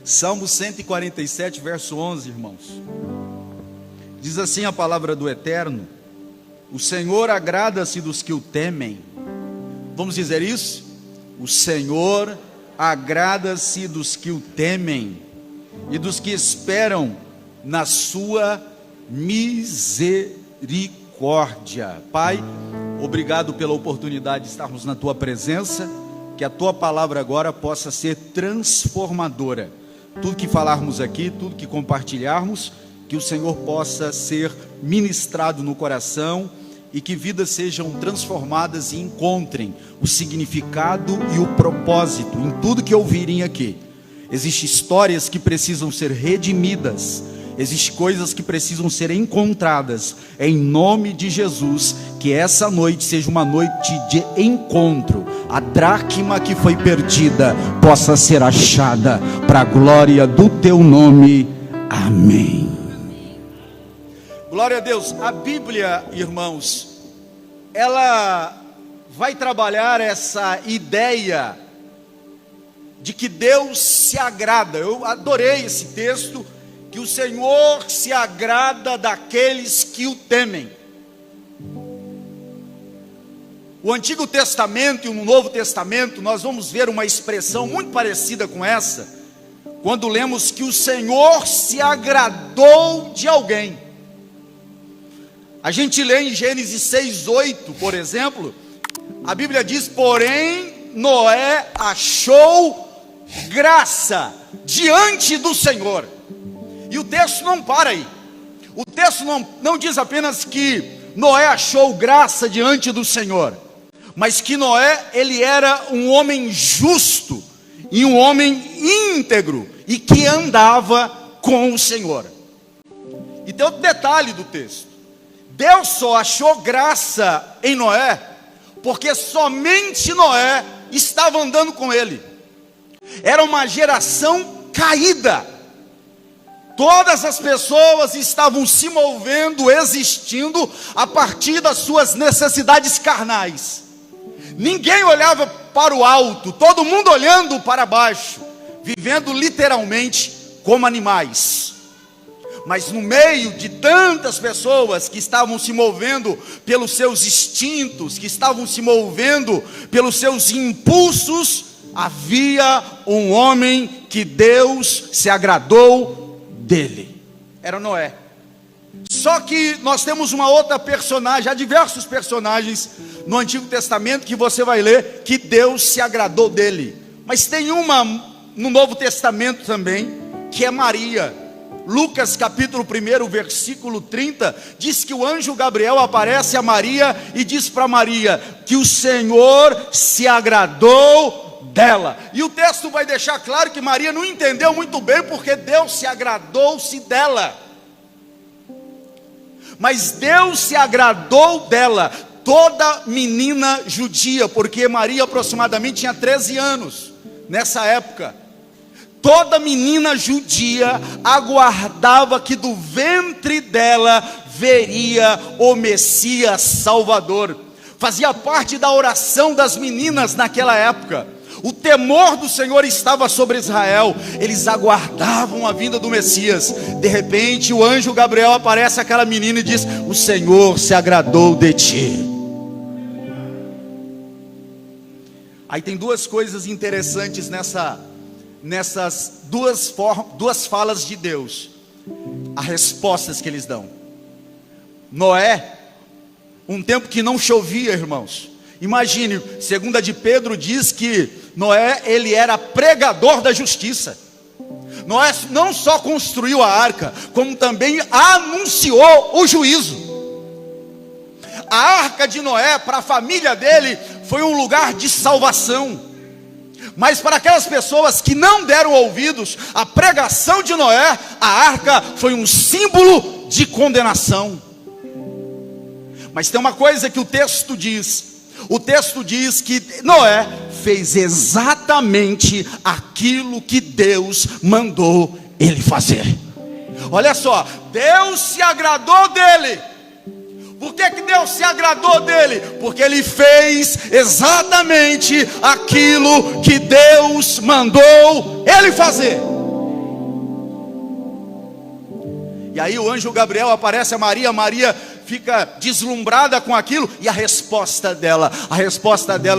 Salmo 147, verso 11, irmãos. Diz assim a palavra do Eterno: o Senhor agrada-se dos que o temem. Vamos dizer isso? O Senhor agrada-se dos que o temem e dos que esperam na sua misericórdia. Pai, obrigado pela oportunidade de estarmos na tua presença. Que a tua palavra agora possa ser transformadora. Tudo que falarmos aqui, tudo que compartilharmos, que o Senhor possa ser ministrado no coração e que vidas sejam transformadas e encontrem o significado e o propósito em tudo que ouvirem aqui. Existem histórias que precisam ser redimidas, existem coisas que precisam ser encontradas. Em nome de Jesus, que essa noite seja uma noite de encontro. A dracma que foi perdida possa ser achada, para a glória do teu nome. Amém. Glória a Deus. A Bíblia, irmãos, ela vai trabalhar essa ideia de que Deus se agrada. Eu adorei esse texto, que o Senhor se agrada daqueles que o temem. O Antigo Testamento e o Novo Testamento, nós vamos ver uma expressão muito parecida com essa, quando lemos que o Senhor se agradou de alguém. A gente lê em Gênesis 6:8, por exemplo, a Bíblia diz: porém Noé achou graça diante do Senhor. E o texto não para aí. O texto não diz apenas que Noé achou graça diante do Senhor, mas que Noé, ele era um homem justo e um homem íntegro e que andava com o Senhor. E tem outro detalhe do texto: Deus só achou graça em Noé porque somente Noé estava andando com ele. Era uma geração caída. Todas as pessoas estavam se movendo, existindo a partir das suas necessidades carnais. Ninguém olhava para o alto, todo mundo olhando para baixo, vivendo literalmente como animais. Mas no meio de tantas pessoas que estavam se movendo pelos seus instintos, que estavam se movendo pelos seus impulsos, havia um homem que Deus se agradou dele. Era Noé. Só que nós temos uma outra personagem, há diversos personagens no Antigo Testamento que você vai ler que Deus se agradou dele. Mas tem uma no Novo Testamento também, que é Maria. Lucas capítulo 1, versículo 30, diz que o anjo Gabriel aparece a Maria e diz para Maria que o Senhor se agradou dela. E o texto vai deixar claro que Maria não entendeu muito bem porque Deus se agradou-se dela. Mas Deus se agradou dela, toda menina judia, porque Maria aproximadamente tinha 13 anos nessa época. Toda menina judia aguardava que do ventre dela veria o Messias Salvador. Fazia parte da oração das meninas naquela época. O temor do Senhor estava sobre Israel. Eles aguardavam a vinda do Messias. De repente o anjo Gabriel aparece àquela menina e diz: o Senhor se agradou de ti. Aí tem duas coisas interessantes nessas duas falas de Deus. As respostas que eles dão. Noé, um tempo que não chovia, irmãos. Imagine, 2 de Pedro diz que Noé, ele era pregador da justiça. Noé não só construiu a arca, como também anunciou o juízo. A arca de Noé, para a família dele, foi um lugar de salvação. Mas para aquelas pessoas que não deram ouvidos à pregação de Noé, a arca foi um símbolo de condenação. Mas tem uma coisa que o texto diz. O texto diz que Noé fez exatamente aquilo que Deus mandou ele fazer. Olha só, Deus se agradou dele. Por que Deus se agradou dele? Porque ele fez exatamente aquilo que Deus mandou ele fazer. E aí o anjo Gabriel aparece a Maria, Maria fica deslumbrada com aquilo, e a resposta dela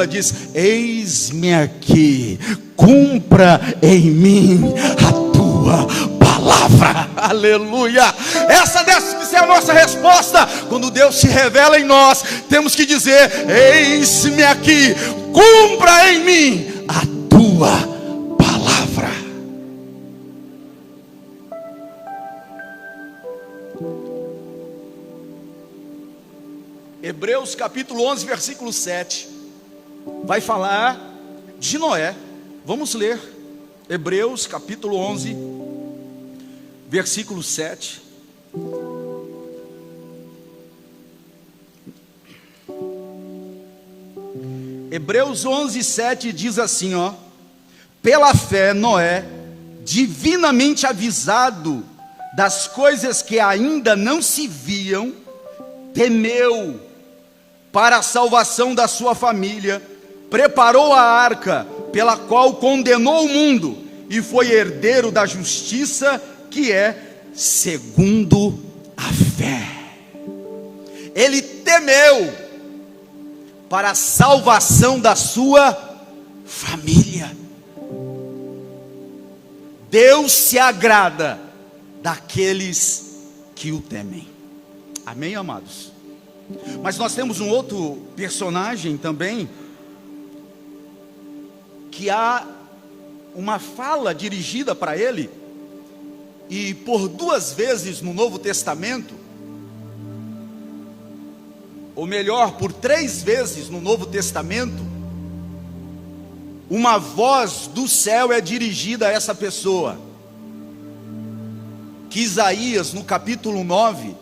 diz: eis-me aqui, cumpra em mim a tua palavra. Aleluia. Essa deve ser a nossa resposta. Quando Deus se revela em nós, temos que dizer: eis-me aqui, cumpra em mim a tua palavra. Hebreus capítulo 11, versículo 7, vai falar de Noé. Vamos ler Hebreus capítulo 11, versículo 7. Hebreus 11, 7 diz assim, ó: pela fé Noé, divinamente avisado das coisas que ainda não se viam, temeu para a salvação da sua família, preparou a arca, pela qual condenou o mundo, e foi herdeiro da justiça, que é segundo a fé. Ele temeu para a salvação da sua família. Deus se agrada daqueles que o temem. Amém, amados? Mas nós temos um outro personagem também, que há uma fala dirigida para ele, e por 2 vezes no Novo Testamento, ou melhor, por 3 vezes no Novo Testamento, uma voz do céu é dirigida a essa pessoa, que Isaías no capítulo 9,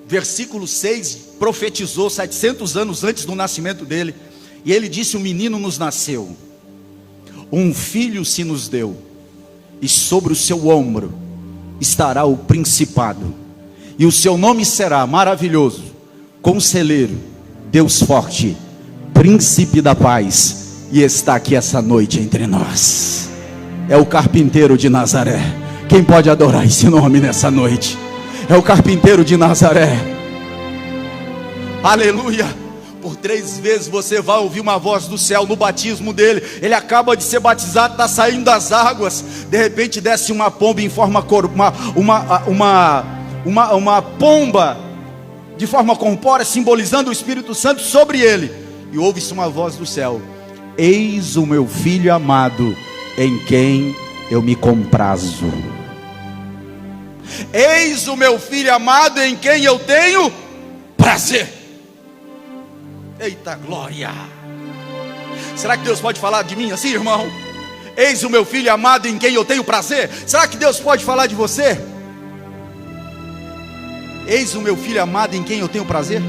versículo 6, profetizou 700 anos antes do nascimento dele, e ele disse: um menino nos nasceu, um filho se nos deu, e sobre o seu ombro estará o principado, e o seu nome será maravilhoso, Conselheiro, Deus forte, Príncipe da paz. E está aqui essa noite entre nós. É o carpinteiro de Nazaré. Quem pode adorar esse nome nessa noite? É o carpinteiro de Nazaré. Aleluia. Por 3 vezes você vai ouvir uma voz do céu no batismo dele. Ele acaba de ser batizado, está saindo das águas. De repente desce uma pomba em forma uma pomba de forma corpórea, simbolizando o Espírito Santo sobre ele. E ouve-se uma voz do céu: eis o meu filho amado, em quem eu me comprazo. Eis o meu filho amado, em quem eu tenho prazer. Eita glória! Será que Deus pode falar de mim assim, irmão? Eis o meu filho amado, em quem eu tenho prazer. Será que Deus pode falar de você? Eis o meu filho amado, em quem eu tenho prazer.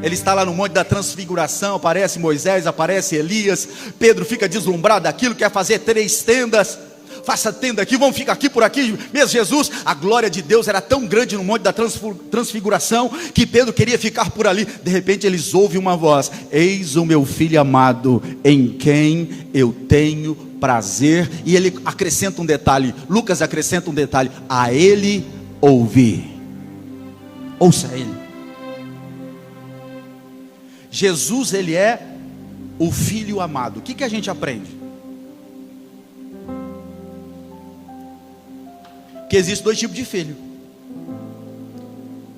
Ele está lá no monte da transfiguração, aparece Moisés, aparece Elias. Pedro fica deslumbrado daquilo, quer fazer 3 tendas. Faça tenda aqui, vamos ficar aqui por aqui mesmo, Jesus. A glória de Deus era tão grande no monte da transfiguração, que Pedro queria ficar por ali. De repente eles ouvem uma voz: eis o meu filho amado, em quem eu tenho prazer. E ele acrescenta um detalhe, Lucas acrescenta um detalhe: a ele ouvi. Ouça ele. Jesus, ele é o filho amado. O que a gente aprende? Que existem 2 tipos de filho: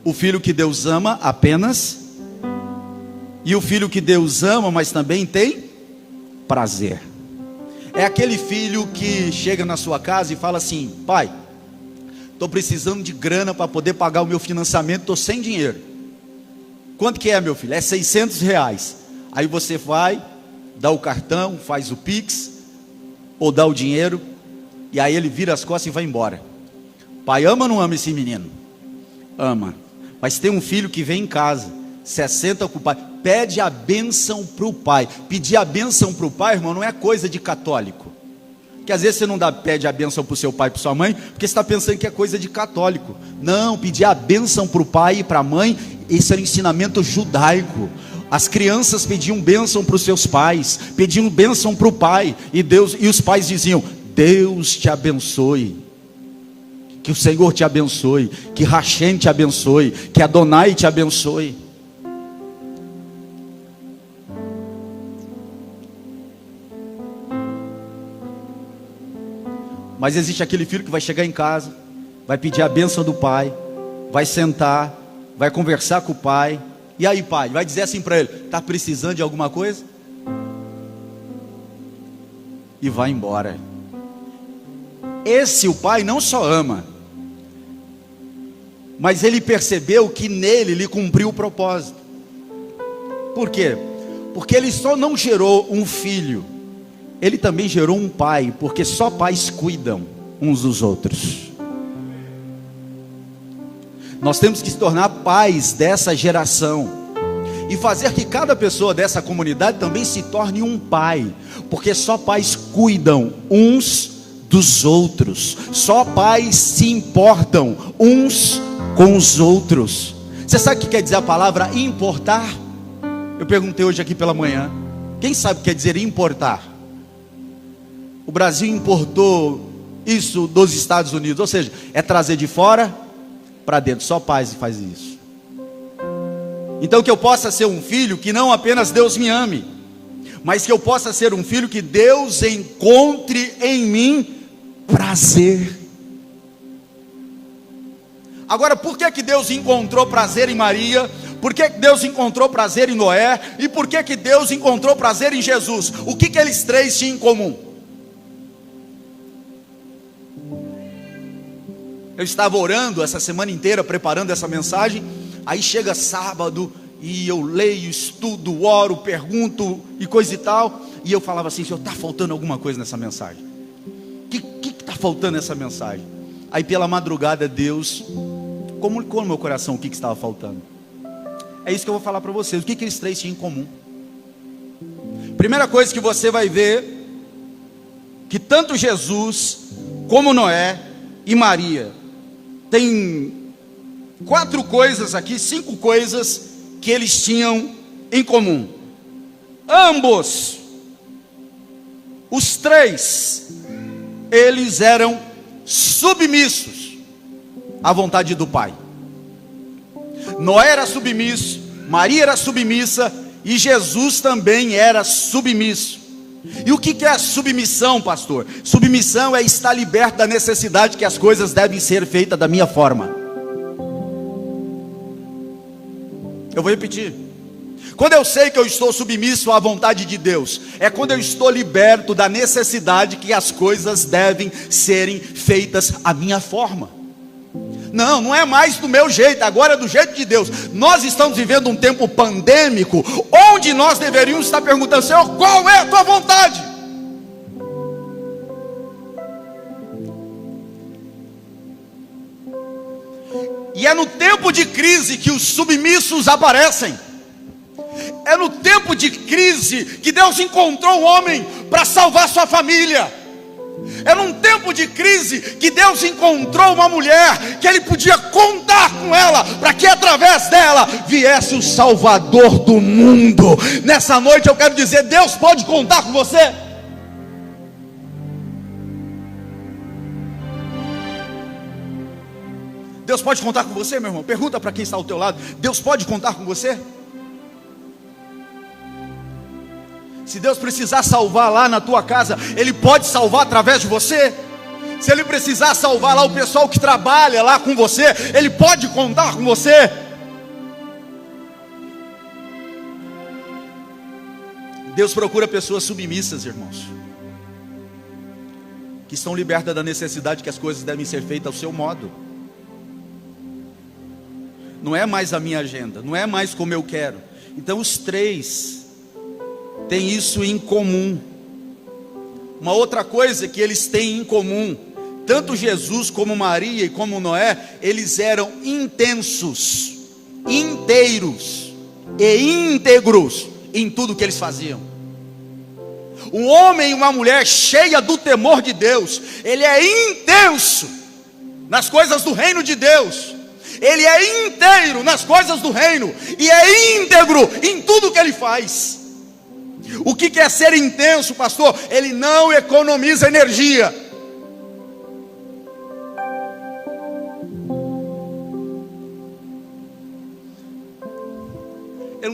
o filho que Deus ama apenas, e o filho que Deus ama, mas também tem prazer. É aquele filho que chega na sua casa e fala assim: pai, estou precisando de grana para poder pagar o meu financiamento, estou sem dinheiro. Quanto que é, meu filho? É R$600. Aí você vai, dá o cartão, faz o Pix, ou dá o dinheiro, e aí ele vira as costas e vai embora. Pai ama ou não ama esse menino? Ama. Mas tem um filho que vem em casa, se senta com o pai, pede a bênção para o pai. Pedir a bênção para o pai, irmão, não é coisa de católico. Porque às vezes você não pede a bênção para o seu pai e para sua mãe, porque você está pensando que é coisa de católico. Não, pedir a bênção para o pai e para a mãe, esse era o ensinamento judaico. As crianças pediam bênção para os seus pais, pediam bênção para o pai, e os pais diziam: Deus te abençoe. Que o Senhor te abençoe, que Hashem te abençoe, que Adonai te abençoe. Mas existe aquele filho que vai chegar em casa, vai pedir a bênção do pai, vai sentar, vai conversar com o pai. E aí, pai, vai dizer assim para ele: está precisando de alguma coisa? E vai embora. Esse o pai não só ama, mas ele percebeu que nele ele cumpriu o propósito. Por quê? Porque ele só não gerou um filho, ele também gerou um pai, porque só pais cuidam uns dos outros. Nós temos que se tornar pais dessa geração e fazer que cada pessoa dessa comunidade também se torne um pai, porque só pais cuidam uns dos outros, só pais se importam uns com os outros. Você sabe o que quer dizer a palavra importar? Eu perguntei hoje aqui pela manhã, quem sabe o que quer dizer importar? O Brasil importou isso dos Estados Unidos, ou seja, é trazer de fora para dentro. Só pais faz isso. Então que eu possa ser um filho que não apenas Deus me ame, mas que eu possa ser um filho que Deus encontre em mim prazer. Agora, por que Deus encontrou prazer em Maria? Por que Deus encontrou prazer em Noé? E por que Deus encontrou prazer em Jesus? O que eles três tinham em comum? Eu estava orando essa semana inteira, preparando essa mensagem. Aí chega sábado, e eu leio, estudo, oro, pergunto, e coisa e tal. E eu falava assim: Senhor, está faltando alguma coisa nessa mensagem? O que está faltando nessa mensagem? Aí pela madrugada Deus comunicou no meu coração o que estava faltando. É isso que eu vou falar para vocês. O que eles três tinham em comum? Primeira coisa que você vai ver, que tanto Jesus, como Noé e Maria, tem 4 coisas aqui, 5 coisas que eles tinham em comum. Ambos, os três, eles eram submissos à vontade do Pai. Noé era submisso, Maria era submissa e Jesus também era submisso. E o que é a submissão, pastor? Submissão é estar liberto da necessidade que as coisas devem ser feitas da minha forma. Eu vou repetir. Quando eu sei que eu estou submisso à vontade de Deus, é quando eu estou liberto da necessidade que as coisas devem serem feitas à minha forma. Não é mais do meu jeito, agora é do jeito de Deus. Nós estamos vivendo um tempo pandêmico, onde nós deveríamos estar perguntando: Senhor, qual é a tua vontade? E é no tempo de crise que os submissos aparecem. É no tempo de crise que Deus encontrou o homem para salvar sua família. É num tempo de crise que Deus encontrou uma mulher que ele podia contar com ela, para que através dela viesse o Salvador do mundo. Nessa noite eu quero dizer: Deus pode contar com você. Deus pode contar com você, meu irmão? Pergunta para quem está ao teu lado: Deus pode contar com você? Se Deus precisar salvar lá na tua casa, Ele pode salvar através de você. Se Ele precisar salvar lá o pessoal que trabalha lá com você, Ele pode contar com você. Deus procura pessoas submissas, irmãos, que estão libertas da necessidade que as coisas devem ser feitas ao seu modo. Não é mais a minha agenda, não é mais como eu quero. Então os três têm isso em comum. Uma outra coisa que eles têm em comum, tanto Jesus como Maria e como Noé, eles eram intensos, inteiros e íntegros em tudo que eles faziam. Um homem e uma mulher cheia do temor de Deus, ele é intenso nas coisas do reino de Deus. Ele é inteiro nas coisas do reino e é íntegro em tudo que ele faz. O que é ser intenso, pastor? Ele não economiza energia.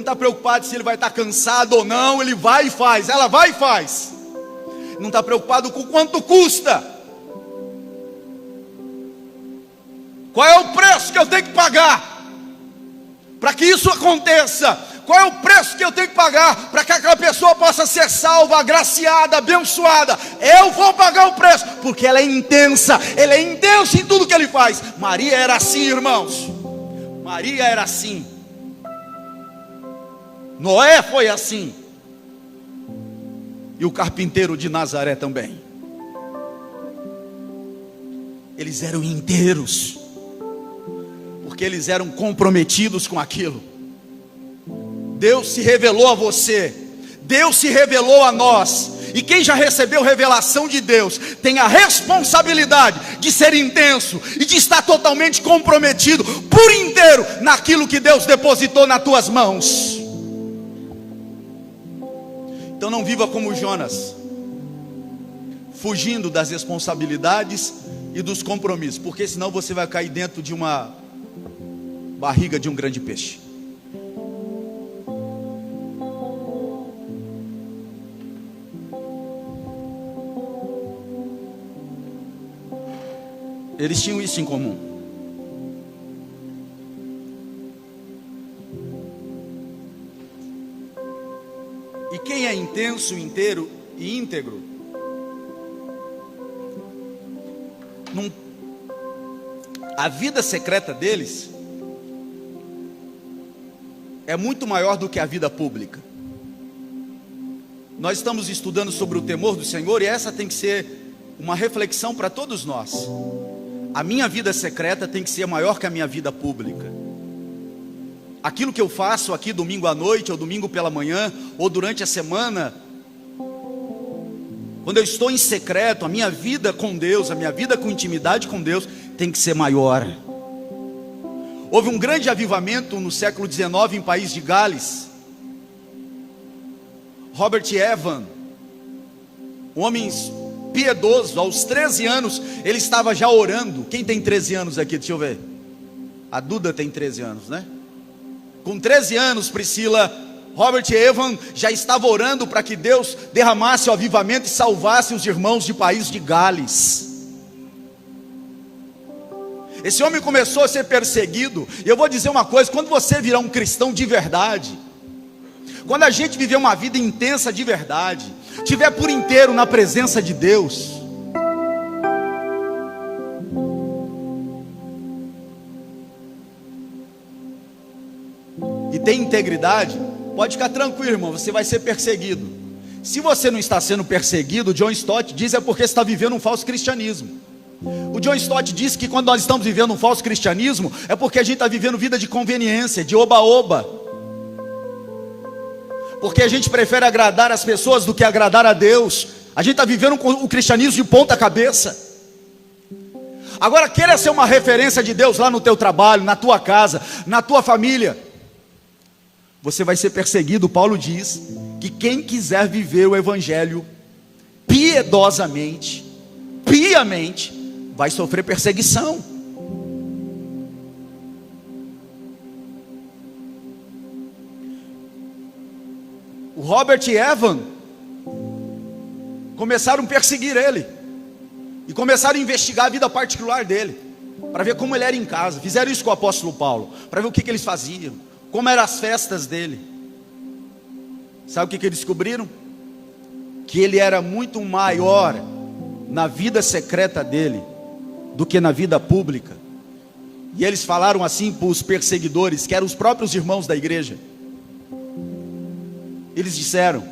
está preocupado se ele vai estar cansado ou não, ele vai e faz, ela vai e faz. Não está preocupado com quanto custa. Qual é o preço que eu tenho que pagar para que isso aconteça? Qual é o preço que eu tenho que pagar para que aquela pessoa possa ser salva, agraciada, abençoada? Eu vou pagar o preço, porque ela é intensa, ele é intenso em tudo que ele faz. Maria era assim, irmãos. Maria era assim. Noé foi assim. E o carpinteiro de Nazaré também. Eles eram inteiros, porque eles eram comprometidos com aquilo. Deus se revelou a você, Deus se revelou a nós, e quem já recebeu revelação de Deus, tem a responsabilidade de ser intenso, e de estar totalmente comprometido, por inteiro, naquilo que Deus depositou nas tuas mãos. Então não viva como Jonas, fugindo das responsabilidades e dos compromissos, porque senão você vai cair dentro de uma barriga de um grande peixe. Eles tinham isso em comum. E quem é intenso, inteiro e íntegro, a vida secreta deles é muito maior do que a vida pública. Nós estamos estudando sobre o temor do Senhor, e essa tem que ser uma reflexão para todos nós. A minha vida secreta tem que ser maior que a minha vida pública. Aquilo que eu faço aqui domingo à noite, ou domingo pela manhã, ou durante a semana, quando eu estou em secreto, a minha vida com Deus, a minha vida com intimidade com Deus, tem que ser maior. Houve um grande avivamento no século XIX em País de Gales. Robert Evan, um homem piedoso, aos 13 anos, ele estava já orando. Quem tem 13 anos aqui? Deixa eu ver. A Duda tem 13 anos, né? Com 13 anos, Priscila, Robert Evan já estava orando para que Deus derramasse o avivamento e salvasse os irmãos de País de Gales. Esse homem começou a ser perseguido. E eu vou dizer uma coisa: quando você virar um cristão de verdade, quando a gente viver uma vida intensa de verdade, estiver por inteiro na presença de Deus, e tem integridade, pode ficar tranquilo, irmão, você vai ser perseguido. Se você não está sendo perseguido, John Stott diz, é porque você está vivendo um falso cristianismo. O John Stott diz que quando nós estamos vivendo um falso cristianismo, é porque a gente está vivendo vida de conveniência, de oba-oba, porque a gente prefere agradar as pessoas do que agradar a Deus. A gente está vivendo o cristianismo de ponta cabeça. Agora, queira ser uma referência de Deus lá no teu trabalho, na tua casa, na tua família, você vai ser perseguido. Paulo diz que quem quiser viver o evangelho piedosamente, piamente, vai sofrer perseguição. O Robert Evan, começaram a perseguir ele, e começaram a investigar a vida particular dele, para ver como ele era em casa. Fizeram isso com o apóstolo Paulo, para ver o que eles faziam, como eram as festas dele. Sabe o que eles descobriram? Que ele era muito maior na vida secreta dele do que na vida pública. E eles falaram assim para os perseguidores, que eram os próprios irmãos da igreja. Eles disseram: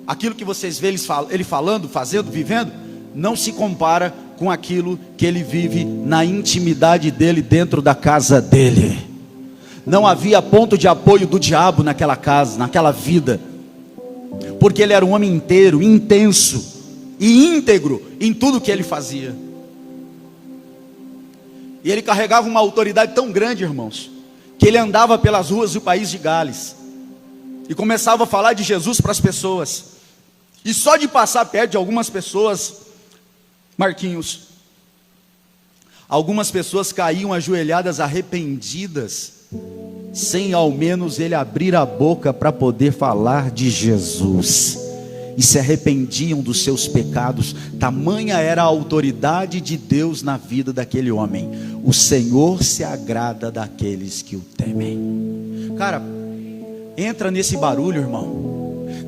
aquilo que vocês veem ele falando, fazendo, vivendo, não se compara com aquilo que ele vive na intimidade dele, dentro da casa dele. Não havia ponto de apoio do diabo naquela casa, naquela vida, porque ele era um homem inteiro, intenso e íntegro em tudo que ele fazia. E ele carregava uma autoridade tão grande, irmãos, que ele andava pelas ruas do País de Gales e começava a falar de Jesus para as pessoas. E só de passar perto de algumas pessoas, Marquinhos, algumas pessoas caíam ajoelhadas, arrependidas, sem ao menos ele abrir a boca para poder falar de Jesus, e se arrependiam dos seus pecados. Tamanha era a autoridade de Deus na vida daquele homem. O Senhor se agrada daqueles que o temem. Cara, entra nesse barulho, irmão.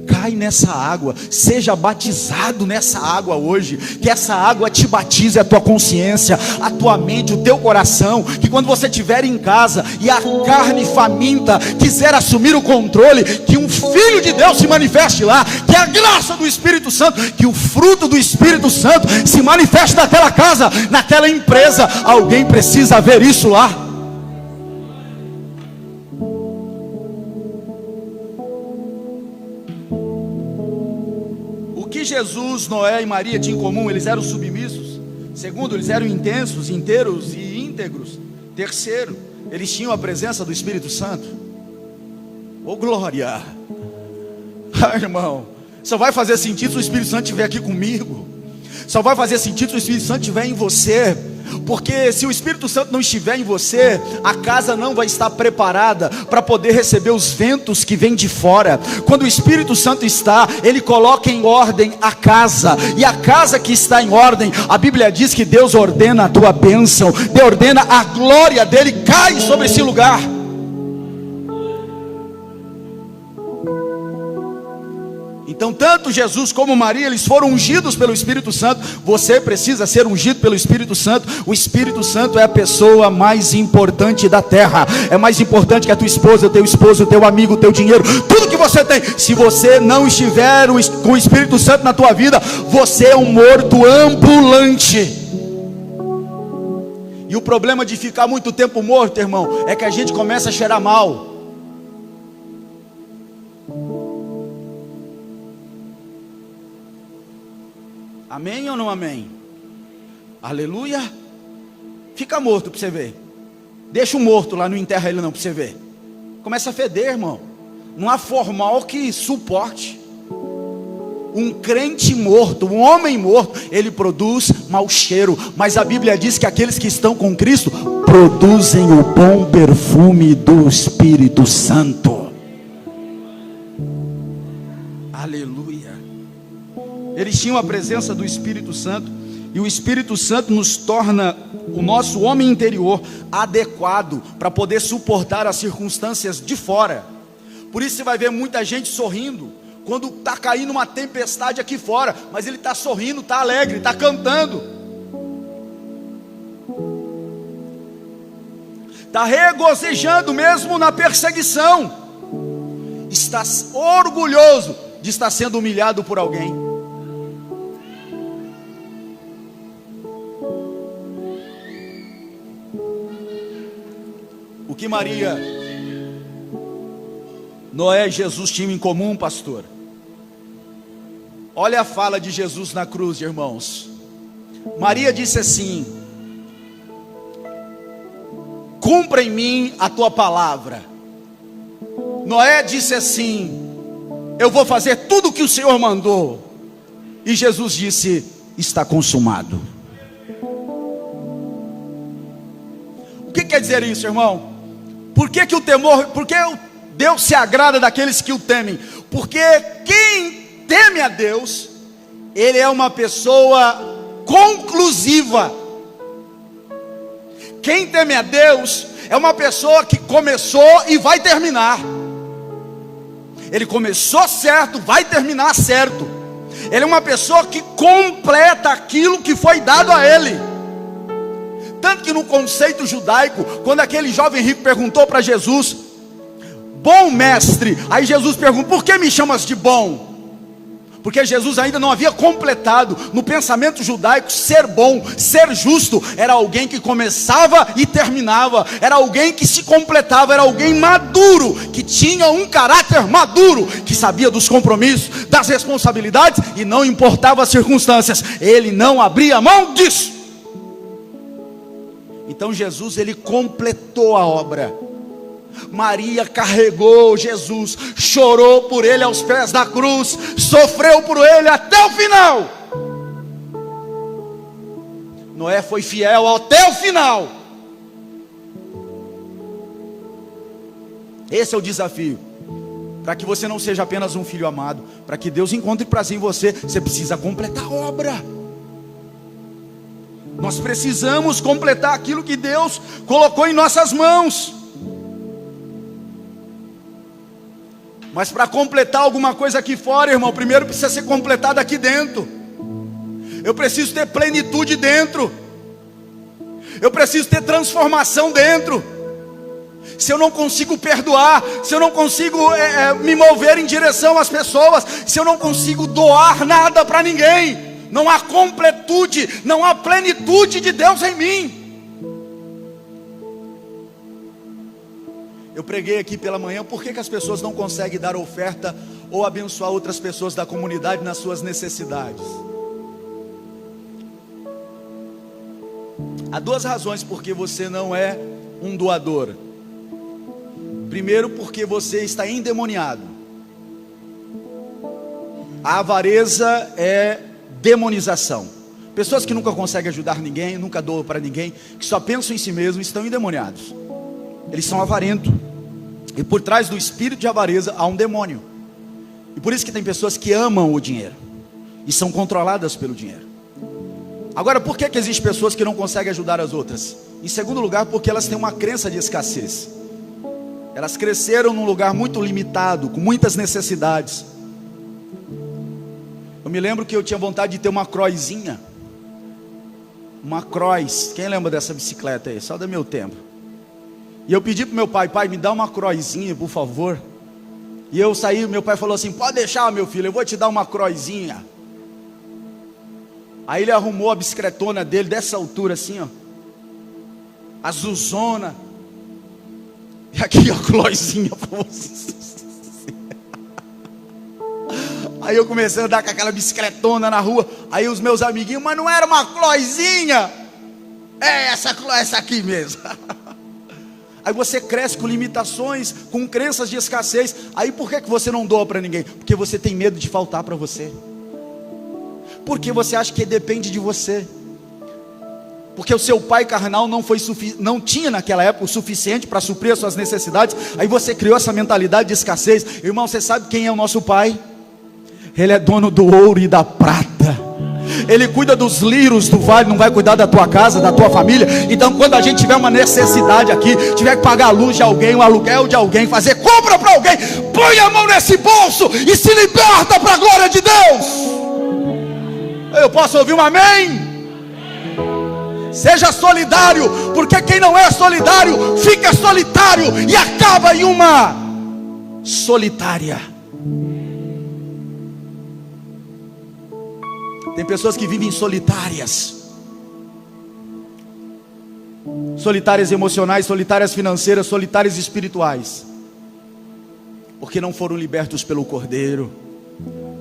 Cai nessa água, seja batizado nessa água hoje, que essa água te batize a tua consciência, a tua mente, o teu coração, que quando você estiver em casa e a carne faminta quiser assumir o controle, que um filho de Deus se manifeste lá, que a graça do Espírito Santo, que o fruto do Espírito Santo se manifeste naquela casa, naquela empresa. Alguém precisa ver isso lá. Jesus, Noé e Maria tinham em comum? Eles eram submissos. Segundo, eles eram intensos, inteiros e íntegros. Terceiro, eles tinham a presença do Espírito Santo. Oh glória! Ah, irmão, só vai fazer sentido se o Espírito Santo estiver aqui comigo. Só vai fazer sentido se o Espírito Santo estiver em você. Porque se o Espírito Santo não estiver em você, a casa não vai estar preparada para poder receber os ventos que vêm de fora. Quando o Espírito Santo está, ele coloca em ordem a casa. E a casa que está em ordem, a Bíblia diz que Deus ordena a tua bênção, Deus ordena a glória dele cai sobre esse lugar. Então tanto Jesus como Maria, eles foram ungidos pelo Espírito Santo. Você precisa ser ungido pelo Espírito Santo. O Espírito Santo é a pessoa mais importante da terra. É mais importante que a tua esposa, o teu esposo, o teu amigo, o teu dinheiro, tudo que você tem. Se você não estiver com o Espírito Santo na tua vida, você é um morto ambulante. E o problema de ficar muito tempo morto, irmão, é que a gente começa a cheirar mal. Amém ou não amém? Aleluia. Fica morto para você ver. Deixa o morto lá, não enterra ele não para você ver. Começa a feder, irmão. Não há formal que suporte. Um crente morto, um homem morto, ele produz mau cheiro. Mas a Bíblia diz que aqueles que estão com Cristo produzem o bom perfume do Espírito Santo. Aleluia. Eles tinham a presença do Espírito Santo. E o Espírito Santo nos torna o nosso homem interior adequado para poder suportar as circunstâncias de fora. Por isso você vai ver muita gente sorrindo quando está caindo uma tempestade aqui fora, mas ele está sorrindo, está alegre, está cantando, está regozijando mesmo na perseguição, está orgulhoso de estar sendo humilhado por alguém. O que Maria, Noé e Jesus tinham em comum, pastor? Olha a fala de Jesus na cruz, irmãos. Maria disse assim: cumpra em mim a tua palavra. Noé disse assim: eu vou fazer tudo o que o Senhor mandou. E Jesus disse: está consumado. O que quer dizer isso, irmão? Por que o temor, por que Deus se agrada daqueles que o temem? Porque quem teme a Deus, ele é uma pessoa conclusiva. Quem teme a Deus é uma pessoa que começou e vai terminar. Ele começou certo, vai terminar certo. Ele é uma pessoa que completa aquilo que foi dado a ele. Tanto que no conceito judaico, quando aquele jovem rico perguntou para Jesus: bom mestre, aí Jesus pergunta: por que me chamas de bom? Porque Jesus ainda não havia completado. No pensamento judaico, ser bom, ser justo, era alguém que começava e terminava, era alguém que se completava, era alguém maduro, que tinha um caráter maduro, que sabia dos compromissos, das responsabilidades, e não importava as circunstâncias, ele não abria mão disso. Então Jesus, ele completou a obra. Maria carregou Jesus, chorou por ele aos pés da cruz, sofreu por ele até o final. Noé foi fiel até o final. Esse é o desafio. Para que você não seja apenas um filho amado, para que Deus encontre prazer em você, você precisa completar a obra. Nós precisamos completar aquilo que Deus colocou em nossas mãos. Mas para completar alguma coisa aqui fora, irmão, primeiro precisa ser completado aqui dentro. Eu preciso ter plenitude dentro. Eu preciso ter transformação dentro. Se eu não consigo perdoar, se eu não consigo me mover em direção às pessoas, se eu não consigo doar nada para ninguém, não há completude, não há plenitude de Deus em mim. Eu preguei aqui pela manhã, por que as pessoas não conseguem dar oferta ou abençoar outras pessoas da comunidade nas suas necessidades? Há duas razões porque você não é um doador. Primeiro, porque você está endemoniado. A avareza é demonização. Pessoas que nunca conseguem ajudar ninguém, nunca doam para ninguém, que só pensam em si mesmos, estão endemoniados. Eles são avarentos. E por trás do espírito de avareza há um demônio. E por isso que tem pessoas que amam o dinheiro e são controladas pelo dinheiro. Agora, por que existem pessoas que não conseguem ajudar as outras? Em segundo lugar, porque elas têm uma crença de escassez. Elas cresceram num lugar muito limitado, com muitas necessidades. Eu me lembro que eu tinha vontade de ter uma Croizinha. Uma Crois. Quem lembra dessa bicicleta aí? Só do meu tempo. E eu pedi para o meu pai: pai, me dá uma Croizinha, por favor. E eu saí, meu pai falou assim: pode deixar, meu filho, eu vou te dar uma Croizinha. Aí ele arrumou a bicicletona dele, dessa altura assim, ó, azulzona. E aqui a Croizinha para você. Aí eu comecei a andar com aquela bicicletona na rua. Aí os meus amiguinhos: mas não era uma Croizinha? É essa aqui mesmo. Aí você cresce com limitações, com crenças de escassez. Aí por que você não doa para ninguém? Porque você tem medo de faltar para você. Porque você acha que depende de você. Porque o seu pai carnal não tinha naquela época o suficiente para suprir as suas necessidades. Aí você criou essa mentalidade de escassez. Irmão, você sabe quem é o nosso pai? Ele é dono do ouro e da prata. Ele cuida dos lírios do vale, não vai cuidar da tua casa, da tua família. Então quando a gente tiver uma necessidade aqui, tiver que pagar a luz de alguém, o aluguel de alguém, fazer compra para alguém, põe a mão nesse bolso e se liberta para a glória de Deus. Eu posso ouvir um amém? Seja solidário, porque quem não é solidário fica solitário e acaba em uma solitária. Tem pessoas que vivem solitárias. Solitárias emocionais, solitárias financeiras, solitárias espirituais. Porque não foram libertos pelo Cordeiro.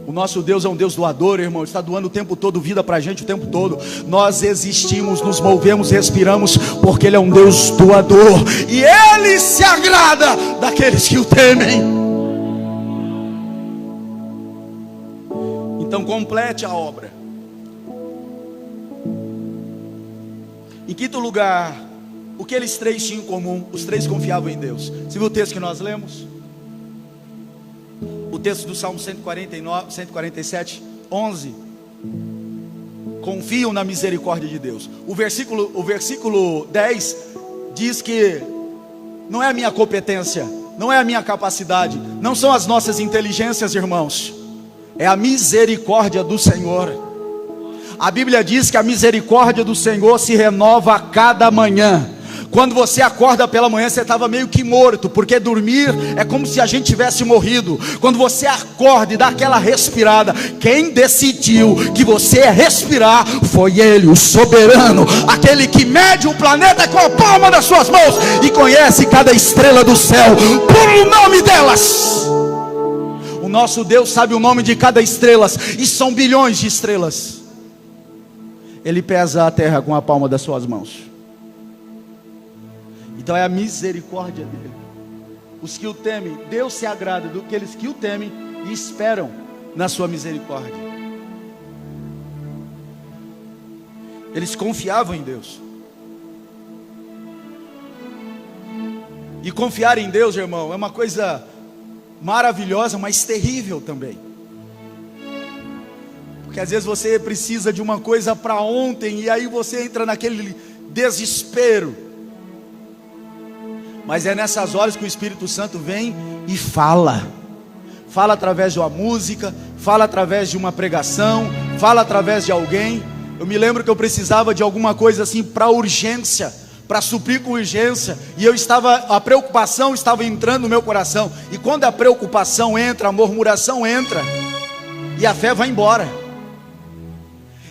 O nosso Deus é um Deus doador, irmão. Está doando o tempo todo vida para a gente o tempo todo. Nós existimos, nos movemos, respiramos, porque Ele é um Deus doador. E Ele se agrada daqueles que o temem. Então complete a obra. Em quinto lugar, o que eles três tinham em comum? Os três confiavam em Deus. Você viu o texto que nós lemos? O texto do Salmo 147, 11. Confiam na misericórdia de Deus. O versículo 10 diz que não é a minha competência, não é a minha capacidade, não são as nossas inteligências, irmãos. É a misericórdia do Senhor. A Bíblia diz que a misericórdia do Senhor se renova a cada manhã. Quando você acorda pela manhã, você estava meio que morto, porque dormir é como se a gente tivesse morrido. Quando você acorda e dá aquela respirada, quem decidiu que você ia respirar foi Ele, o soberano, aquele que mede o planeta com a palma das suas mãos e conhece cada estrela do céu por o nome delas. O nosso Deus sabe o nome de cada estrela, e são bilhões de estrelas. Ele pesa a terra com a palma das suas mãos. Então é a misericórdia dele. Os que o temem, Deus se agrada daqueles que o temem e esperam na sua misericórdia. Eles confiavam em Deus. E confiar em Deus, irmão, é uma coisa maravilhosa, mas terrível também. Porque às vezes você precisa de uma coisa para ontem, e aí você entra naquele desespero. Mas é nessas horas que o Espírito Santo vem e fala. Fala através de uma música, fala através de uma pregação, fala através de alguém. Eu me lembro que eu precisava de alguma coisa assim para urgência, para suprir com urgência, e a preocupação estava entrando no meu coração. E quando a preocupação entra, a murmuração entra, e a fé vai embora.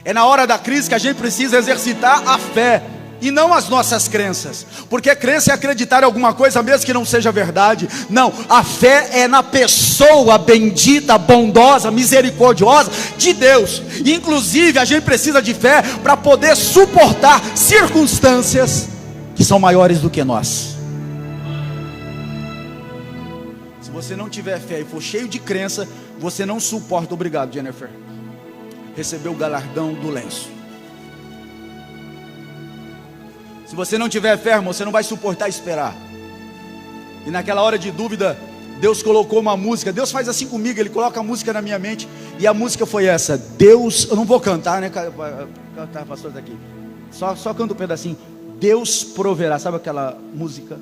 É na hora da crise que a gente precisa exercitar a fé, e não as nossas crenças, porque crença é acreditar em alguma coisa mesmo que não seja verdade. Não, a fé é na pessoa bendita, bondosa, misericordiosa de Deus. E inclusive a gente precisa de fé para poder suportar circunstâncias que são maiores do que nós. Se você não tiver fé e for cheio de crença, você não suporta. Obrigado, Jennifer. Recebeu o galardão do lenço. Se você não tiver fé, irmão, você não vai suportar esperar. E naquela hora de dúvida, Deus colocou uma música. Deus faz assim comigo, Ele coloca a música na minha mente. E a música foi essa: Deus, eu não vou cantar, né? Cantar, pastor, daqui. Só canto um pedacinho. Deus proverá. Sabe aquela música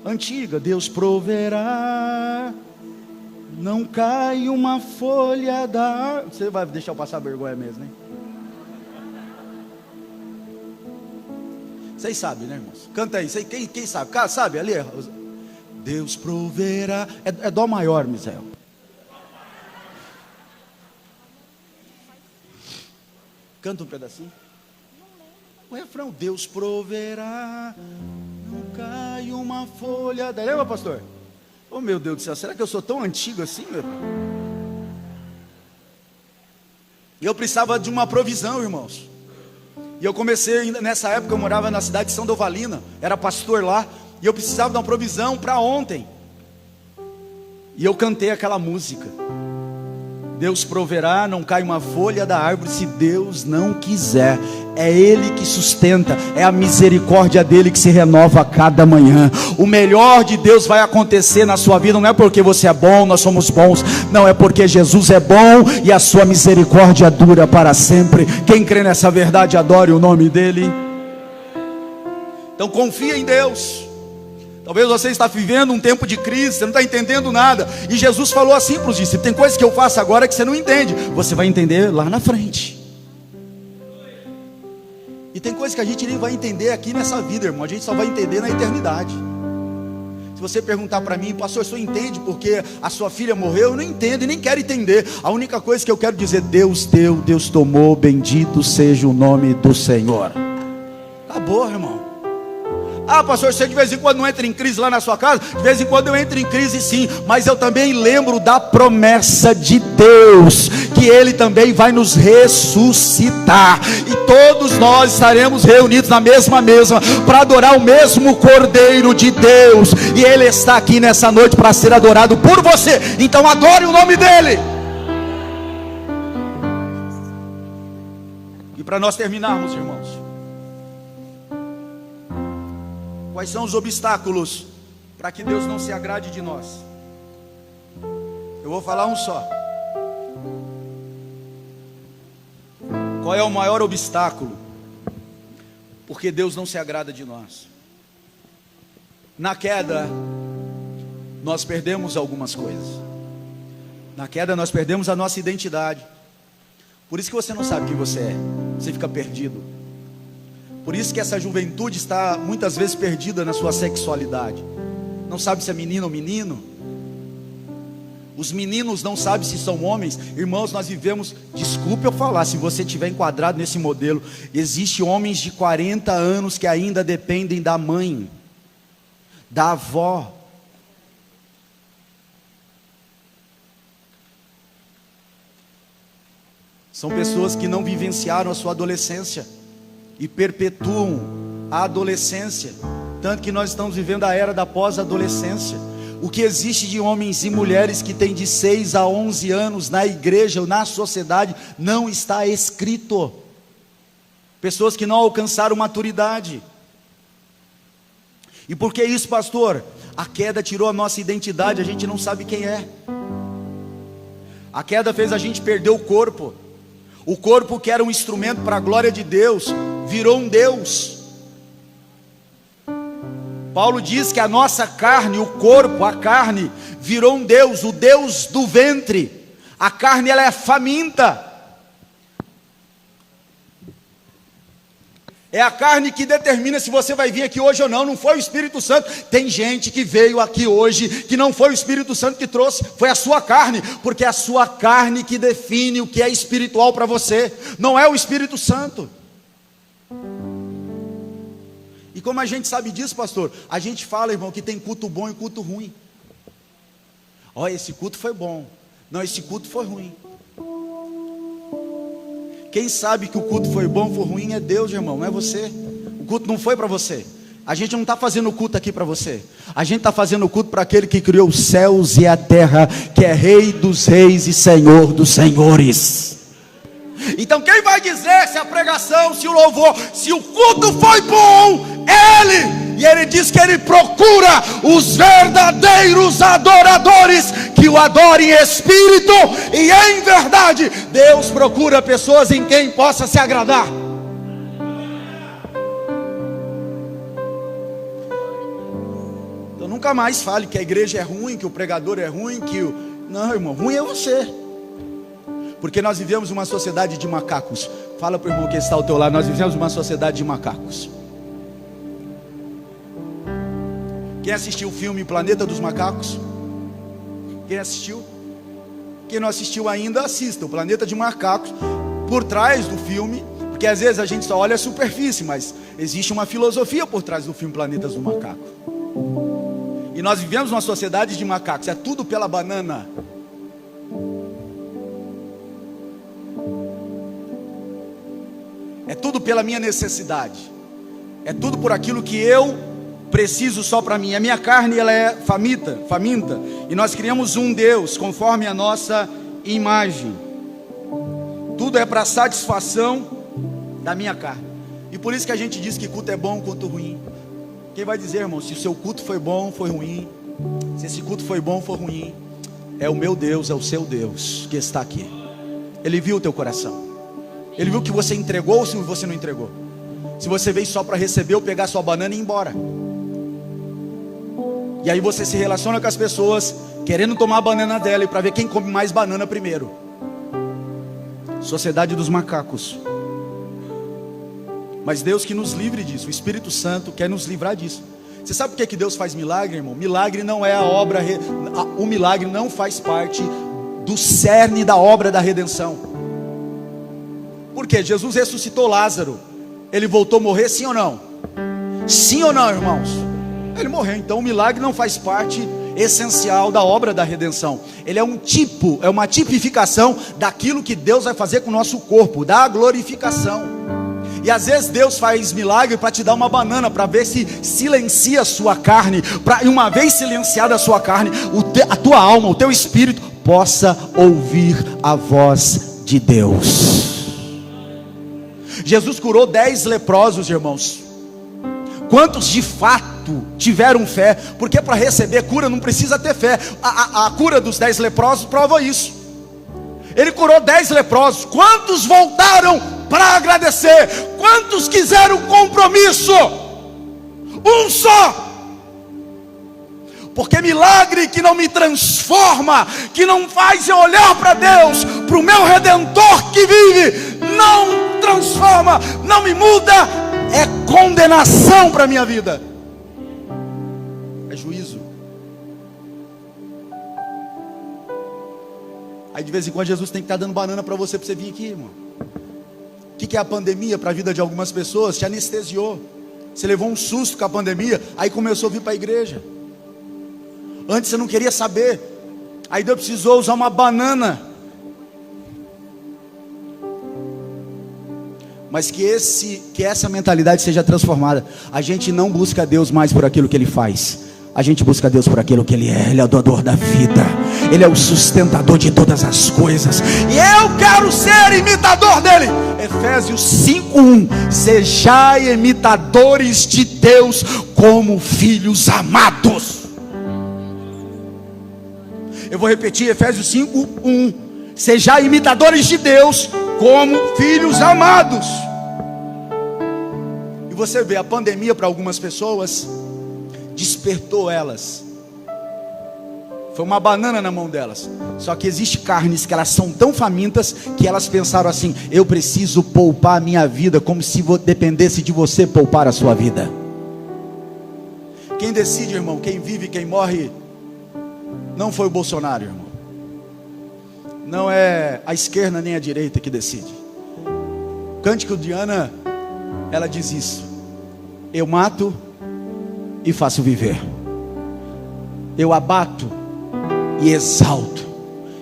antiga? Deus proverá, não cai uma folha da árvore. Você vai deixar eu passar vergonha mesmo, né? Vocês sabem, né, irmãos? Canta aí, quem sabe? Cara, sabe ali? Deus proverá. É dó maior, Misael. Canta um pedacinho. O refrão: Deus proverá, não cai uma folha da... Lembra, pastor? Oh, meu Deus do céu, será que eu sou tão antigo assim, meu? E eu precisava de uma provisão, irmãos. E eu comecei, nessa época eu morava na cidade de São Dovalina, era pastor lá, e eu precisava de uma provisão para ontem. E eu cantei aquela música: Deus proverá, não cai uma folha da árvore se Deus não quiser. É Ele que sustenta, é a misericórdia dEle que se renova a cada manhã. O melhor de Deus vai acontecer na sua vida, não é porque você é bom, nós somos bons. Não, é porque Jesus é bom e a sua misericórdia dura para sempre. Quem crê nessa verdade, adore o nome dEle. Então confia em Deus. Talvez você está vivendo um tempo de crise, você não está entendendo nada. E Jesus falou assim para os discípulos: tem coisas que eu faço agora que você não entende, você vai entender lá na frente. E tem coisas que a gente nem vai entender aqui nessa vida, irmão. A gente só vai entender na eternidade. Se você perguntar para mim: pastor, o senhor entende porque a sua filha morreu? Eu não entendo e nem quero entender. A única coisa que eu quero dizer: Deus deu, Deus tomou, bendito seja o nome do Senhor. Acabou, irmão. Ah, pastor, você de vez em quando não entra em crise lá na sua casa? De vez em quando eu entro em crise, sim. Mas eu também lembro da promessa de Deus, que Ele também vai nos ressuscitar, e todos nós estaremos reunidos na mesma mesa para adorar o mesmo Cordeiro de Deus. E Ele está aqui nessa noite para ser adorado por você. Então adore o nome dEle. E para nós terminarmos, irmãos, quais são os obstáculos para que Deus não se agrade de nós? Eu vou falar um só. Qual é o maior obstáculo? Porque Deus não se agrada de nós. Na queda, nós perdemos algumas coisas. Na queda nós perdemos a nossa identidade. Por isso que você não sabe quem você é. Você fica perdido. Por isso que essa juventude está muitas vezes perdida na sua sexualidade. Não sabe se é menino ou menino. Os meninos não sabem se são homens. Irmãos, nós vivemos, desculpe eu falar, se você estiver enquadrado nesse modelo, existe homens de 40 anos que ainda dependem da mãe, da avó. São pessoas que não vivenciaram a sua adolescência e perpetuam a adolescência. Tanto que nós estamos vivendo a era da pós-adolescência. O que existe de homens e mulheres que têm de 6 a 11 anos na igreja ou na sociedade não está escrito. Pessoas que não alcançaram maturidade. E por que isso, pastor? A queda tirou a nossa identidade, a gente não sabe quem é. A queda fez a gente perder o corpo. O corpo, que era um instrumento para a glória de Deus, virou um Deus. Paulo diz que a nossa carne, o corpo, a carne, virou um Deus, o Deus do ventre. A carne, ela é faminta. É a carne que determina se você vai vir aqui hoje ou não. Não foi o Espírito Santo. Tem gente que veio aqui hoje que não foi o Espírito Santo que trouxe, foi a sua carne, porque é a sua carne que define o que é espiritual para você, não é o Espírito Santo. E como a gente sabe disso, pastor? A gente fala, irmão, que tem culto bom e culto ruim. Olha, esse culto foi bom. Não, esse culto foi ruim. Quem sabe que o culto foi bom ou foi ruim é Deus, irmão, não é você. O culto não foi para você. A gente não está fazendo o culto aqui para você. A gente está fazendo o culto para aquele que criou os céus e a terra, que é Rei dos reis e Senhor dos senhores. Então quem vai dizer se a pregação, se o louvor, se o culto foi bom? Ele! E ele diz que ele procura os verdadeiros adoradores, que o adorem em espírito e em verdade. Deus procura pessoas em quem possa se agradar. Então nunca mais fale que a igreja é ruim, que o pregador é ruim, que o... Não, irmão, ruim é você. Porque nós vivemos uma sociedade de macacos. Fala para o irmão que está ao teu lado, nós vivemos uma sociedade de macacos. Quem assistiu o filme Planeta dos Macacos? Quem assistiu? Quem não assistiu ainda, assista o Planeta de Macacos. Por trás do filme, porque às vezes a gente só olha a superfície, mas existe uma filosofia por trás do filme Planetas do Macaco. E nós vivemos uma sociedade de macacos. É tudo pela banana. É tudo pela minha necessidade. É tudo por aquilo que eu preciso só para mim. A minha carne, ela é faminta. E nós criamos um Deus conforme a nossa imagem. Tudo é para satisfação da minha carne. E por isso que a gente diz que culto é bom, culto ruim. Quem vai dizer, irmão, se o seu culto foi bom, foi ruim? Se esse culto foi bom, foi ruim? É o meu Deus, é o seu Deus que está aqui. Ele viu o teu coração. Ele viu que você entregou ou se você não entregou. Se você veio só para receber ou pegar sua banana e ir embora. E aí você se relaciona com as pessoas querendo tomar a banana dela e para ver quem come mais banana primeiro. Sociedade dos macacos. Mas Deus que nos livre disso. O Espírito Santo quer nos livrar disso. Você sabe por que Deus faz milagre, irmão? Milagre não é a obra. O milagre não faz parte do cerne da obra da redenção. Por quê? Jesus ressuscitou Lázaro. Ele voltou a morrer, sim ou não? Sim ou não, irmãos? Ele morreu. Então o milagre não faz parte essencial da obra da redenção. Ele é um tipo, é uma tipificação daquilo que Deus vai fazer com o nosso corpo, da glorificação. E às vezes Deus faz milagre para te dar uma banana, para ver se silencia a sua carne, para uma vez silenciada a sua carne, a tua alma, o teu espírito possa ouvir a voz de Deus. Jesus curou 10 leprosos, irmãos. Quantos de fato tiveram fé? Porque para receber cura não precisa ter fé. A cura dos 10 leprosos prova isso. Ele curou 10 leprosos. Quantos voltaram para agradecer? Quantos quiseram compromisso? Um só. Porque milagre que não me transforma, que não faz eu olhar para Deus, para o meu Redentor que vive, não transforma, não me muda, é condenação para a minha vida, é juízo. Aí de vez em quando Jesus tem que estar dando banana para você vir aqui, irmão. O que é a pandemia para a vida de algumas pessoas? Te anestesiou. Você levou um susto com a pandemia, aí começou a vir para a igreja. Antes você não queria saber, aí Deus precisou usar uma banana. Mas que essa mentalidade seja transformada. A gente não busca Deus mais por aquilo que Ele faz. a gente busca Deus por aquilo que Ele é. Ele é o doador da vida, Ele é o sustentador de todas as coisas, e eu quero ser imitador dEle. Efésios 5:1: sejai imitadores de Deus como filhos amados. Eu vou repetir, Efésios 5:1: sejai imitadores de Deus como filhos amados. E você vê, a pandemia para algumas pessoas despertou elas. Foi uma banana na mão delas. Só que existe carnes que elas são tão famintas que elas pensaram assim: eu preciso poupar a minha vida, como se dependesse de você poupar a sua vida. Quem decide, irmão, quem vive, quem morre, não foi o Bolsonaro, irmão. Não é a esquerda nem a direita que decide. O Cântico de Ana, ela diz isso: eu mato e faço viver, eu abato e exalto,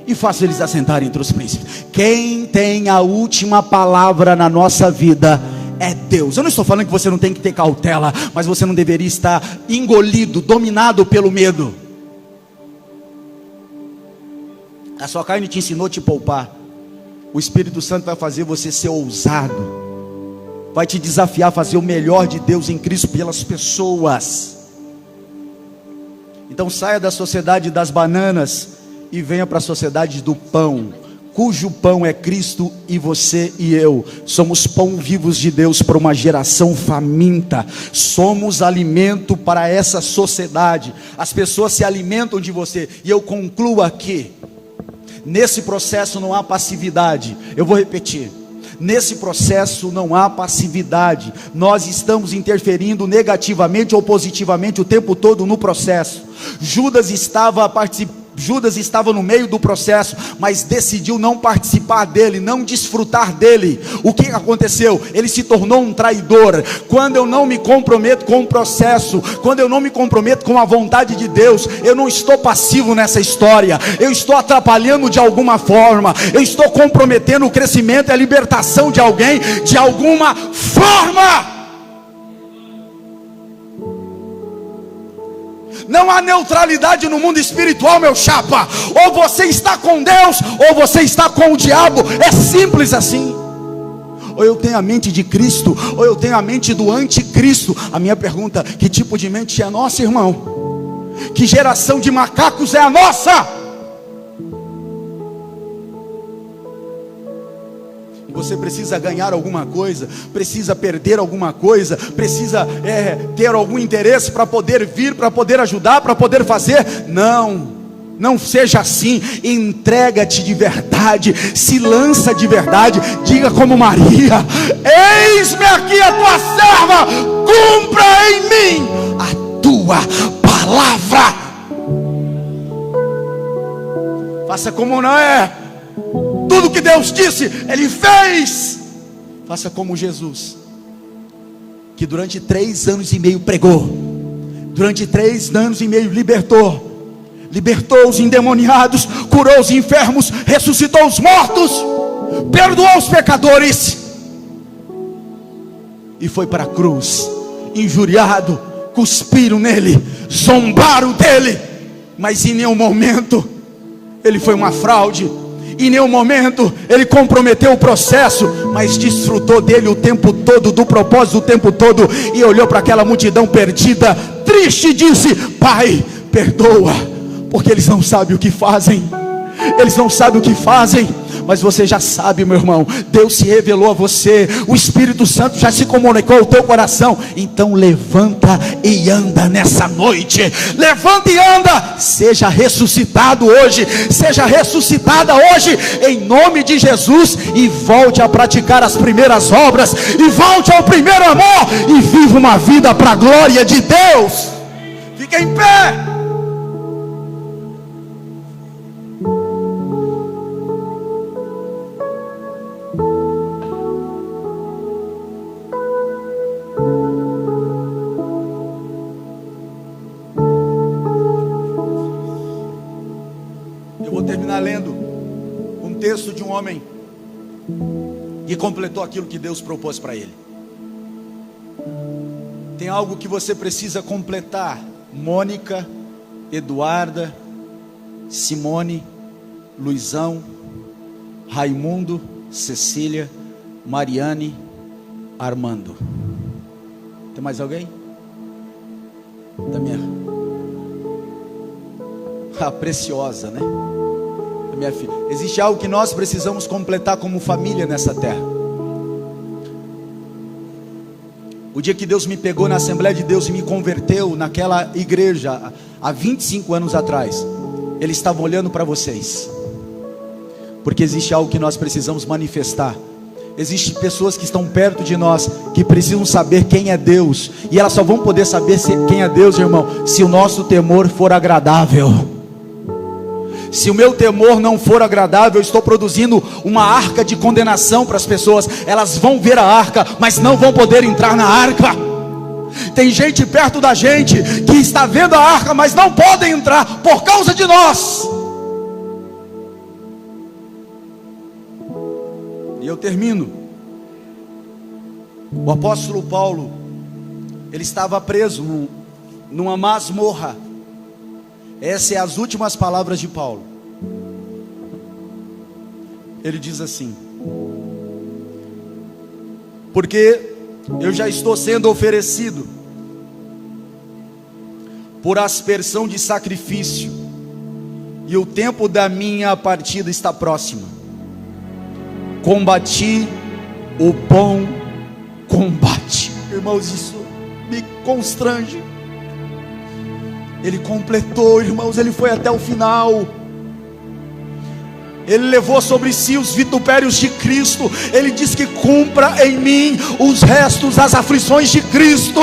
e faço eles assentarem entre os príncipes. Quem tem a última palavra na nossa vida é Deus. Eu não estou falando que você não tem que ter cautela, mas você não deveria estar engolido, dominado pelo medo. A sua carne te ensinou a te poupar. O Espírito Santo vai fazer você ser ousado, vai te desafiar a fazer o melhor de Deus em Cristo pelas pessoas. Então saia da sociedade das bananas e venha para a sociedade do pão, cujo pão é Cristo, e você e eu somos pão vivos de Deus para uma geração faminta. Somos alimento para essa sociedade. As pessoas se alimentam de você. E eu concluo aqui: nesse processo não há passividade. Eu vou repetir: nesse processo não há passividade. Nós estamos interferindo negativamente ou positivamente o tempo todo no processo. Judas estava no meio do processo, mas decidiu não participar dele, não desfrutar dele. O que aconteceu? Ele se tornou um traidor. Quando eu não me comprometo com o processo, quando eu não me comprometo com a vontade de Deus, eu não estou passivo nessa história, eu estou atrapalhando de alguma forma, eu estou comprometendo o crescimento e a libertação de alguém de alguma forma. Não há neutralidade no mundo espiritual, meu chapa. Ou você está com Deus, ou você está com o diabo. É simples assim. Ou eu tenho a mente de Cristo, ou eu tenho a mente do anticristo. A minha pergunta: que tipo de mente é a nossa, irmão? Que geração de macacos é a nossa? Você precisa ganhar alguma coisa, precisa perder alguma coisa, precisa ter algum interesse para poder vir, para poder ajudar, para poder fazer. Não seja assim. Entrega-te de verdade, se lança de verdade. Diga como Maria: eis-me aqui a tua serva, cumpra em mim a tua palavra. Faça como Noé. Tudo que Deus disse, Ele fez. Faça como Jesus, que durante 3 anos e meio pregou, durante 3 anos e meio libertou os endemoniados, curou os enfermos, ressuscitou os mortos, perdoou os pecadores, e foi para a cruz. Injuriado, cuspiram nele, zombaram dele, mas em nenhum momento ele foi uma fraude. Em nenhum momento ele comprometeu o processo, mas desfrutou dele o tempo todo, do propósito o tempo todo. E olhou para aquela multidão perdida, triste, e disse: Pai, perdoa, porque eles não sabem o que fazem. Eles não sabem o que fazem. Mas você já sabe, meu irmão, Deus se revelou a você, o Espírito Santo já se comunicou ao teu coração. Então levanta e anda nessa noite. Levanta e anda. Seja ressuscitado hoje, seja ressuscitada hoje, em nome de Jesus. E volte a praticar as primeiras obras, e volte ao primeiro amor, e viva uma vida para a glória de Deus. Fique em pé. Lendo um texto de um homem que completou aquilo que Deus propôs para ele. Tem algo que você precisa completar Mônica, Eduarda, Simone, Luizão, Raimundo, Cecília, Mariane, Armando. Tem mais alguém? Da minha preciosa, né? Da minha filha. Existe algo que nós precisamos completar como família nessa terra. O dia que Deus me pegou na Assembleia de Deus e me converteu naquela igreja há 25 anos atrás, Ele estava olhando para vocês, porque existe algo que nós precisamos manifestar. Existem pessoas que estão perto de nós, que precisam saber quem é Deus, e elas só vão poder saber quem é Deus, irmão, se o nosso temor for agradável. Se o meu temor não for agradável, eu estou produzindo uma arca de condenação para as pessoas. Elas vão ver a arca, mas não vão poder entrar na arca. Tem gente perto da gente que está vendo a arca, mas não podem entrar por causa de nós. E eu termino. O apóstolo Paulo, ele estava preso numa masmorra. Essas são as últimas palavras de Paulo. Ele diz assim: porque eu já estou sendo oferecido por aspersão de sacrifício, e o tempo da minha partida está próximo. Combati o bom combate. Irmãos, isso me constrange. Ele completou, irmãos, ele foi até o final. Ele levou sobre si os vitupérios de Cristo. Ele diz que cumpra em mim os restos, as aflições de Cristo,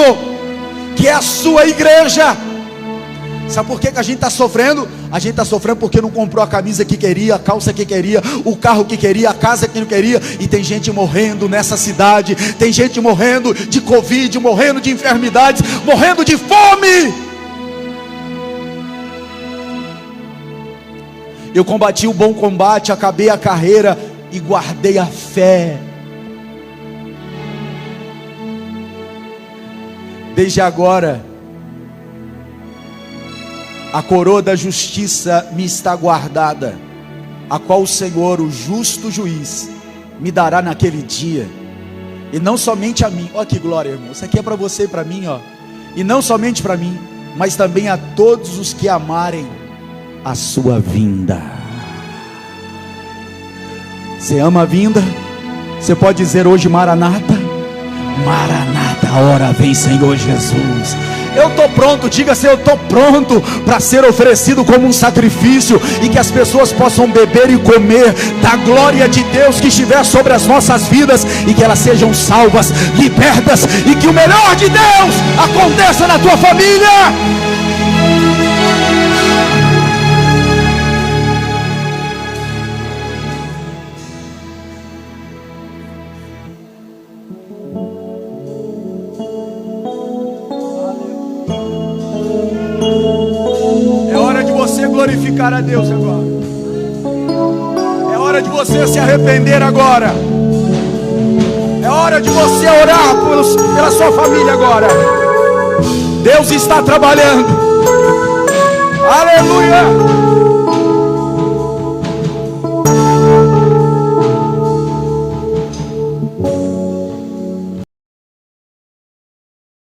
que é a sua igreja. Sabe por que a gente está sofrendo? A gente está sofrendo porque não comprou a camisa que queria, a calça que queria, o carro que queria, a casa que não queria. E tem gente morrendo nessa cidade. Tem gente morrendo de Covid, morrendo de enfermidades, morrendo de fome. Eu combati o bom combate, acabei a carreira e guardei a fé. Desde agora, a coroa da justiça me está guardada, a qual o Senhor, o justo juiz, me dará naquele dia. E não somente a mim. Olha que glória, irmão. Isso aqui é para você e para mim, ó. E não somente para mim, mas também a todos os que amarem a sua vinda. Você ama a vinda? Você pode dizer hoje: Maranata, Maranata, a hora vem, Senhor Jesus. Eu estou pronto, diga-se, eu estou pronto para ser oferecido como um sacrifício, e que as pessoas possam beber e comer da glória de Deus que estiver sobre as nossas vidas, e que elas sejam salvas, libertas, e que o melhor de Deus aconteça na tua família. Glorificar a Deus agora. É hora de você se arrepender agora. É hora de você orar pela sua família agora. Deus está trabalhando.